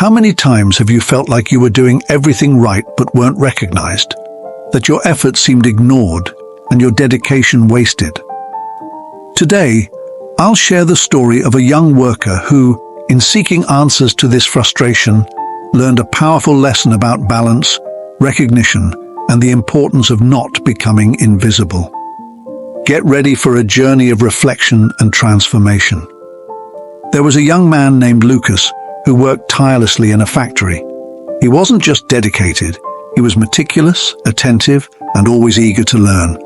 How many times have you felt like you were doing everything right but weren't recognized? That your efforts seemed ignored and your dedication wasted? Today, I'll share the story of a young worker who, in seeking answers to this frustration, learned a powerful lesson about balance, recognition, and the importance of not becoming invisible. Get ready for a journey of reflection and transformation. There was a young man named Lucas who worked tirelessly in a factory. He wasn't just dedicated, he was meticulous, attentive, and always eager to learn.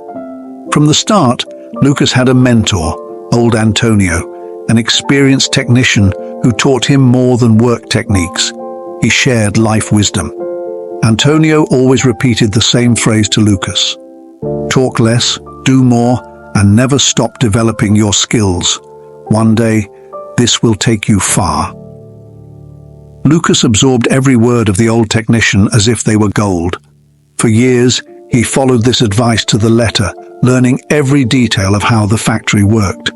From the start, Lucas had a mentor, old Antonio, an experienced technician who taught him more than work techniques. He shared life wisdom. Antonio always repeated the same phrase to Lucas: talk less, do more, and never stop developing your skills. One day, this will take you far. Lucas absorbed every word of the old technician as if they were gold. For years, he followed this advice to the letter, learning every detail of how the factory worked.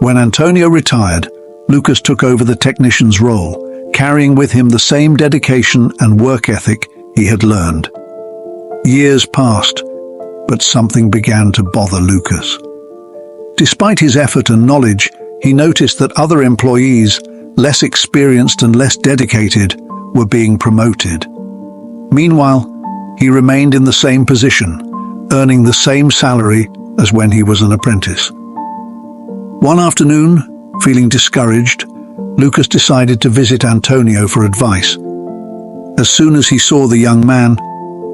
When Antonio retired, Lucas took over the technician's role, carrying with him the same dedication and work ethic he had learned. Years passed, but something began to bother Lucas. Despite his effort and knowledge, he noticed that other employees, less experienced and less dedicated, were being promoted. Meanwhile, he remained in the same position, earning the same salary as when he was an apprentice. One afternoon, feeling discouraged, Lucas decided to visit Antonio for advice. As soon as he saw the young man,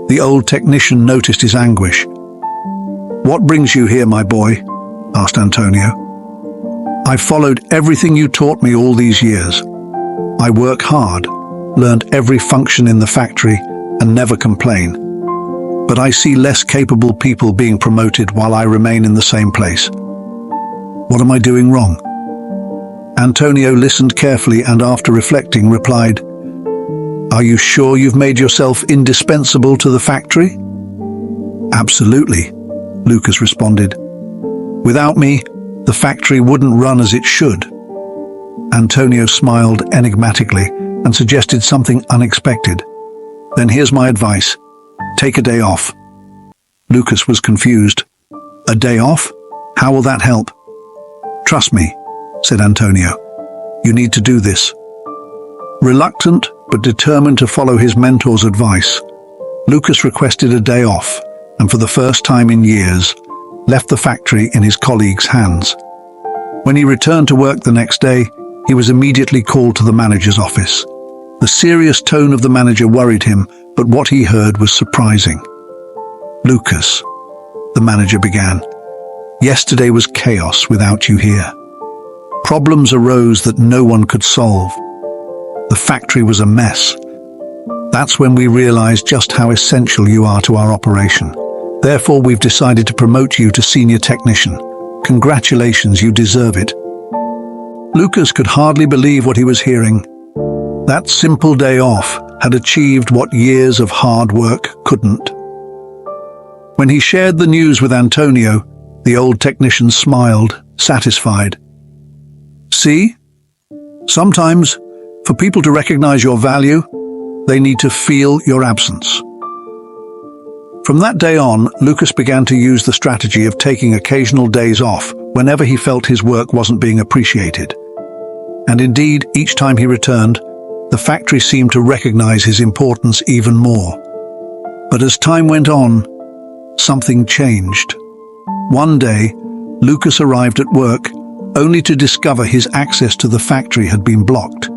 the old technician noticed his anguish. "What brings you here, my boy?" asked Antonio. "I've followed everything you taught me all these years. I work hard, learned every function in the factory, and never complain. But I see less capable people being promoted while I remain in the same place. What am I doing wrong?" Antonio listened carefully and, after reflecting, replied, "Are you sure you've made yourself indispensable to the factory?" "Absolutely," Lucas responded. "Without me, the factory wouldn't run as it should." Antonio smiled enigmatically and suggested something unexpected. "Then here's my advice. Take a day off." Lucas was confused. "A day off? How will that help?" "Trust me," said Antonio. "You need to do this." Reluctant but determined to follow his mentor's advice, Lucas requested a day off and, for the first time in years, left the factory in his colleagues' hands. When he returned to work the next day, he was immediately called to the manager's office. The serious tone of the manager worried him, but what he heard was surprising. "Lucas," the manager began, "yesterday was chaos without you here. Problems arose that no one could solve. The factory was a mess. That's when we realized just how essential you are to our operation. Therefore, we've decided to promote you to senior technician. Congratulations, you deserve it." Lucas could hardly believe what he was hearing. That simple day off had achieved what years of hard work couldn't. When he shared the news with Antonio, the old technician smiled, satisfied. "See? Sometimes, for people to recognize your value, they need to feel your absence." From that day on, Lucas began to use the strategy of taking occasional days off whenever he felt his work wasn't being appreciated. And indeed, each time he returned, the factory seemed to recognize his importance even more. But as time went on, something changed. One day, Lucas arrived at work only to discover his access to the factory had been blocked.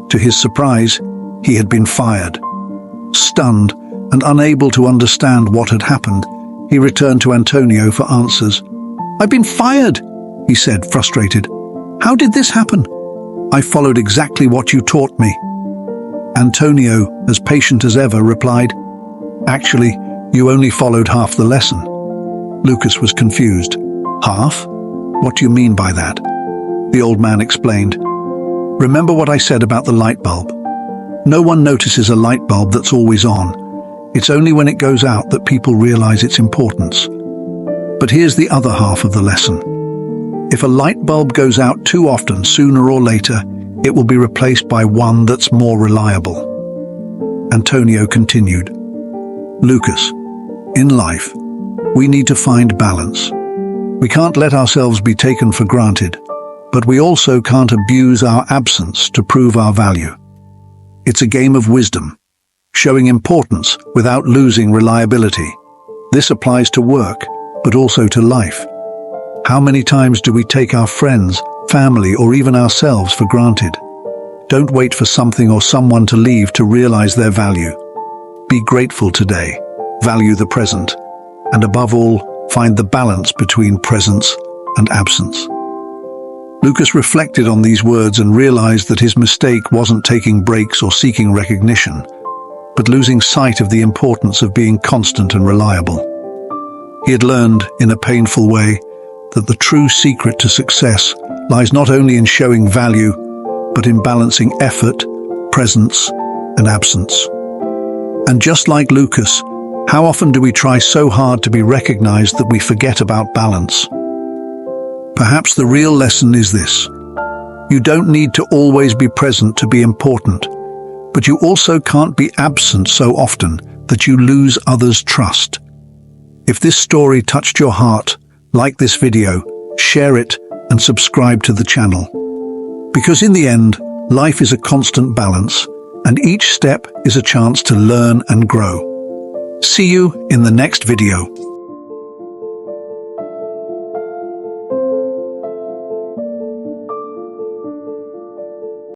To his surprise, he had been fired. Stunned and unable to understand what had happened, he returned to Antonio for answers. "I've been fired," he said, frustrated. "How did this happen?" "I followed exactly what you taught me." Antonio, as patient as ever, replied, "Actually, you only followed half the lesson." Lucas was confused. "Half? What do you mean by that?" The old man explained. "Remember what I said about the light bulb? No one notices a light bulb that's always on. It's only when it goes out that people realize its importance. But here's the other half of the lesson. If a light bulb goes out too often, sooner or later, it will be replaced by one that's more reliable. Antonio continued, Lucas, in life, we need to find balance. We can't let ourselves be taken for granted, but we also can't abuse our absence to prove our value. It's a game of wisdom, showing importance without losing reliability. This applies to work, but also to life. How many times do we take our friends, family, or even ourselves for granted? Don't wait for something or someone to leave to realize their value. Be grateful today, value the present, and above all, find the balance between presence and absence. Lucas reflected on these words and realized that his mistake wasn't taking breaks or seeking recognition, but losing sight of the importance of being constant and reliable. He had learned, in a painful way, that the true secret to success lies not only in showing value, but in balancing effort, presence, and absence. And just like Lucas, how often do we try so hard to be recognized that we forget about balance? Perhaps the real lesson is this: you don't need to always be present to be important, but you also can't be absent so often that you lose others' trust. If this story touched your heart, like this video, share it, and subscribe to the channel. Because in the end, life is a constant balance, and each step is a chance to learn and grow. See you in the next video.